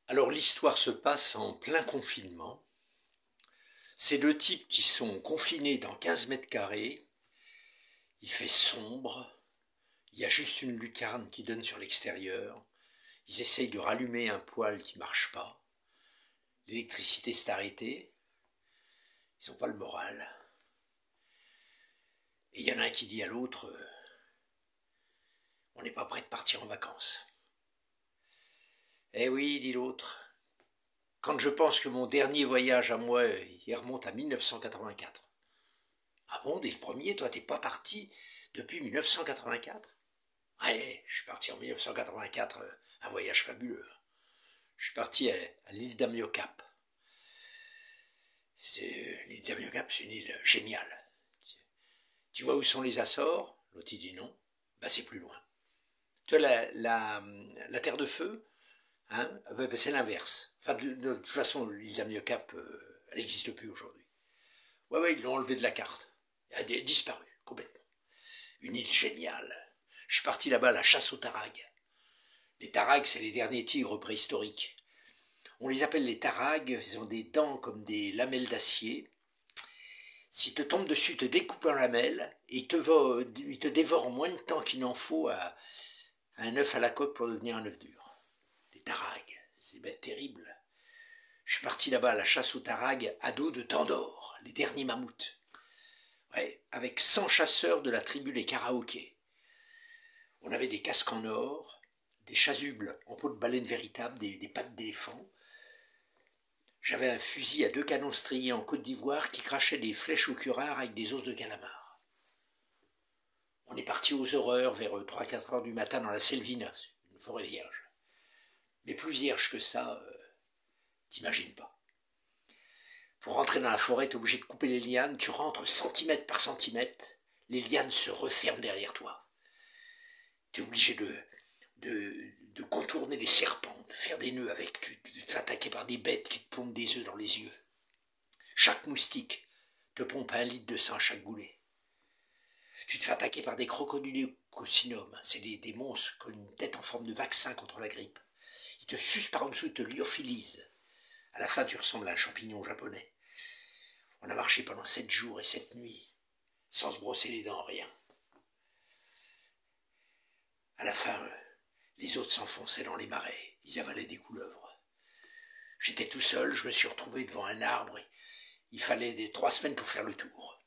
Alors l'histoire se passe en plein confinement. Ces deux types qui sont confinés dans 15 mètres carrés. Il fait sombre, il y a juste une lucarne qui donne sur l'extérieur. Ils essayent de rallumer un poêle qui ne marche pas. L'électricité s'est arrêtée. Ils n'ont pas le moral. Et il y en a un qui dit à l'autre, on n'est pas prêt de partir en vacances. Eh oui, dit l'autre, quand je pense que mon dernier voyage à moi, il remonte à 1984. Ah bon, dès le premier, toi t'es pas parti depuis 1984? Ouais, je suis parti en 1984, un voyage fabuleux. Je suis parti à l'île d'Amiocap. L'île d'Amiocap, c'est une île géniale. Tu vois où sont les Açores? L'autre il dit non. Bah c'est plus loin. Tu vois la Terre de Feu, hein, c'est l'inverse. Enfin, de toute façon, l'île d'Amiocap, elle n'existe plus aujourd'hui. Ouais, ils l'ont enlevé de la carte. Elle a disparu complètement. Une île géniale. Je suis parti là-bas à la chasse aux tarags. Les tarags, c'est les derniers tigres préhistoriques. On les appelle les tarags, ils ont des dents comme des lamelles d'acier. S'ils te tombent dessus, ils te découpent en lamelles, et ils te dévorent en moins de temps qu'il n'en faut à un œuf à la coque pour devenir un œuf dur. Les tarags, c'est bête terrible. Je suis parti là-bas à la chasse aux tarags à dos de Tandor, les derniers mammouths. Ouais, avec 100 chasseurs de la tribu les Karaokés. On avait des casques en or, des chasubles en peau de baleine véritable, des pattes d'éléphant. J'avais un fusil à 2 canons striés en Côte d'Ivoire qui crachait des flèches au curare avec des os de calamar. On est parti aux horreurs vers 3-4 heures du matin dans la Selvina, une forêt vierge. Mais plus vierge que ça, t'imagines pas. Pour rentrer dans la forêt, t'es obligé de couper les lianes, tu rentres centimètre par centimètre, les lianes se referment derrière toi. T'es obligé de contourner les serpents, de faire des nœuds avec, de t'attaquer par des bêtes qui te pompent des œufs dans les yeux. Chaque moustique te pompe 1 litre de sang à chaque goulet. Tu te fais attaquer par des crocodilococcinum, c'est des monstres qui ont une tête en forme de vaccin contre la grippe. Ils te sucent par en dessous, ils te lyophilisent. À la fin, tu ressembles à un champignon japonais. On a marché pendant 7 jours et 7 nuits, sans se brosser les dents, rien. À la fin, les autres s'enfonçaient dans les marais, ils avalaient des couleuvres. J'étais tout seul, je me suis retrouvé devant un arbre, et il fallait 3 semaines pour faire le tour.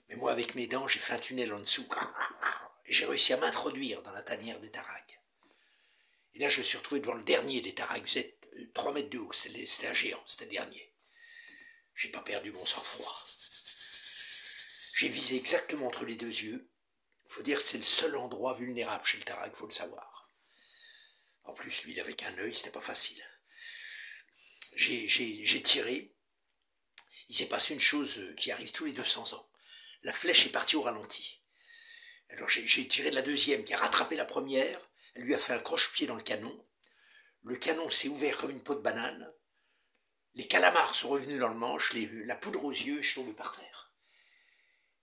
Mais moi, avec mes dents, j'ai fait un tunnel en dessous, et j'ai réussi à m'introduire dans la tanière des tarags. Et là, je me suis retrouvé devant le dernier des tarags, vous êtes 3 mètres de haut, c'était un géant, c'était le dernier. J'ai pas perdu mon sang-froid. J'ai visé exactement entre les 2 yeux. Il faut dire que c'est le seul endroit vulnérable chez le tarag, il faut le savoir. En plus, lui, il avait qu'un œil, c'était pas facile. J'ai tiré. Il s'est passé une chose qui arrive tous les 200 ans. La flèche est partie au ralenti. Alors j'ai tiré de la deuxième qui a rattrapé la première. Elle lui a fait un croche-pied dans le canon. Le canon s'est ouvert comme une peau de banane. Les calamars sont revenus dans le manche, la poudre aux yeux, et je suis tombé par terre.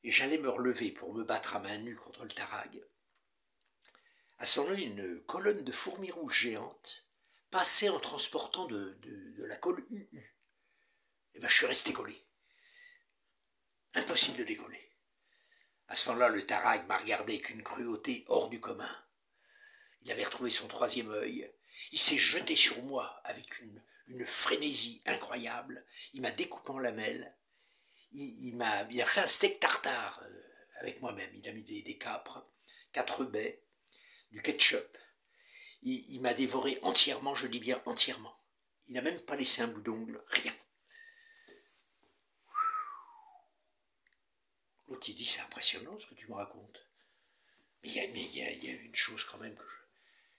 Et j'allais me relever pour me battre à main nue contre le tarag. À ce moment-là, une colonne de fourmis rouges géantes passait en transportant de la colle UU. Et ben, je suis resté collé. Impossible de décoller. À ce moment-là, le tarag m'a regardé avec une cruauté hors du commun. Il avait retrouvé son 3e œil. Il s'est jeté sur moi avec une frénésie incroyable. Il m'a découpé en lamelles. Il a fait un steak tartare avec moi-même. Il a mis des capres, 4 baies, du ketchup. Il m'a dévoré entièrement, je dis bien entièrement. Il n'a même pas laissé un bout d'ongle, rien. L'autre il dit, c'est impressionnant ce que tu me racontes. Mais il y a une chose quand même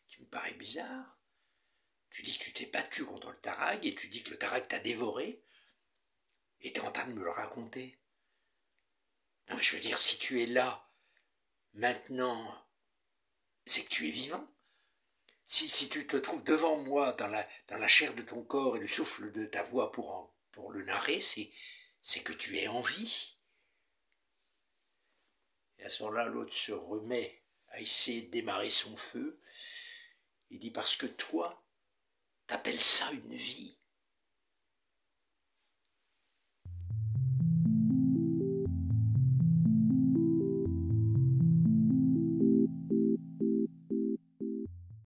qui me paraît bizarre. Tu dis que tu t'es battu contre le tarag et tu dis que le tarag t'a dévoré et tu es en train de me le raconter. Non mais je veux dire, si tu es là, maintenant, c'est que tu es vivant. Si tu te trouves devant moi dans la chair de ton corps et le souffle de ta voix pour le narrer, c'est que tu es en vie. Et à ce moment-là, l'autre se remet à essayer de démarrer son feu. Il dit, parce que toi, t'appelles ça une vie.